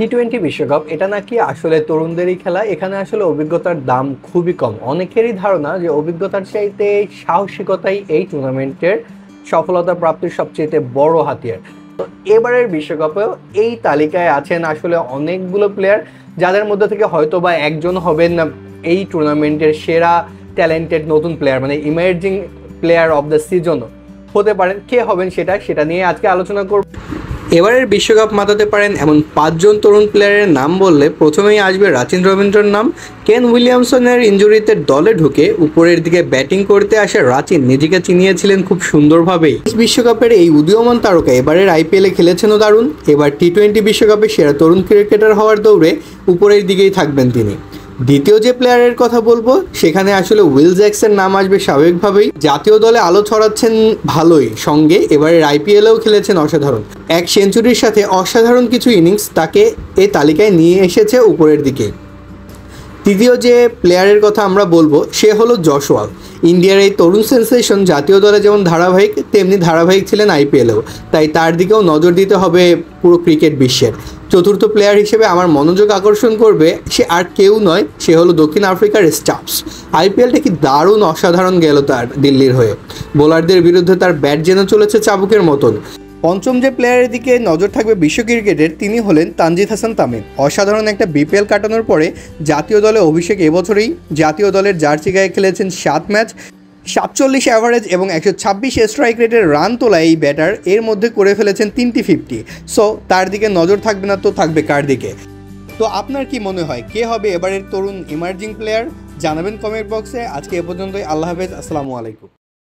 টি-20 বিশ্বকাপ এটা নাকি আসলে তরুণদেরই খেলা। এখানে আসলে অভিজ্ঞতার দাম খুবই কম। অনেকেরই ধারণা যে অভিজ্ঞতার চাইতে সাহসিকতাই এই টুর্নামেন্টের সফলতা প্রাপ্তির সবচেয়ে বড় হাতিয়ার। তো এবারের বিশ্বকাপেও এই তালিকায় আছেন আসলে অনেকগুলো প্লেয়ার, যাদের মধ্যে থেকে হয়তো বা একজন হবেন এই টুর্নামেন্টের সেরা ট্যালেন্টেড নতুন প্লেয়ার, মানে emerging player of the season হতে পারেন। কে হবেন সেটা নিয়ে আজকে আলোচনা করব। এবারের বিশ্বকাপ মাতাতে পারেন এমন 5জন তরুণ প্লেয়ারের নাম বললে প্রথমেই আসবে রাচিন রবীন্দ্রর নাম। কেন উইলিয়ামসনের ইনজুরিতে দলে ঢুকে উপরের দিকে ব্যাটিং করতে আসা রাচিন নিজেকে চিনিয়েছিলেন খুব সুন্দরভাবেই। বিশ্বকাপের এই উদীয়মান তারকা এবারের আইপিএলে খেলেছেনও দারুণ। এবার টি-20 বিশ্বকাপে সেরা তরুণ ক্রিকেটার হওয়ার দৌড়ে উপরের দিকেই থাকবেন তিনি। দ্বিতীয় যে প্লেয়ারের কথা বলবো সেখানে আসলে উইল জ্যাকসের নাম আসবে স্বাভাবিকভাবেই। জাতীয় দলে আলো ছড়াচ্ছেন ভালোই, সঙ্গে এবারের আইপিএলেও খেলেছেন অসাধারণ। এক সেঞ্চুরির সাথে অসাধারণ কিছু ইনিংস তাকে এই তালিকায় নিয়ে এসেছে উপরের দিকে। তৃতীয় যে প্লেয়ারের কথা আমরা বলবো সে হলো জশওয়াল। ইন্ডিয়ার এই তরুণ সেন্সেশন জাতীয় দলে যেমন ধারাবাহিক তেমনি ধারাবাহিক ছিলেন আইপিএলেও, তাই তার দিকেও নজর দিতে হবে পুরো ক্রিকেট বিশ্বের। চতুর্থ প্লেয়ার হিসেবে আমার মনোযোগ আকর্ষণ করবে সে আর কেউ নয়, সে হলো দক্ষিণ আফ্রিকার স্টাফস। আইপিএলটা কি দারুণ অসাধারণ গেল তার দিল্লির হয়ে। বোলারদের বিরুদ্ধে তার ব্যাট যেন চলেছে চাবুকের মতন। পঞ্চম যে প্লেয়ারের দিকে নজর থাকবে বিশ্ব ক্রিকেটের তিনি হলেন তানজিদ হাসান তামিম। অসাধারণ একটা বিপিএল কাটানোর পরে জাতীয় দলে অভিষেক। এবছরেই জাতীয় দলের জার্সি গায়ে খেলেছেন 7 ম্যাচ, 47 অ্যাভারেজ এবং 126 স্ট্রাইক রেটের রান তোলা এই ব্যাটার এর মধ্যে করে ফেলেছেন 3টি 50। সো তার দিকে নজর থাকবে না তো থাকবে কার দিকে? তো আপনার কি মনে হয় কে হবে এবারের তরুণ ইমার্জিং প্লেয়ার? জানাবেন কমেন্ট বক্সে। আজকে এ পর্যন্তই। আল্লাহ হাফেজ, আসসালামু আলাইকুম।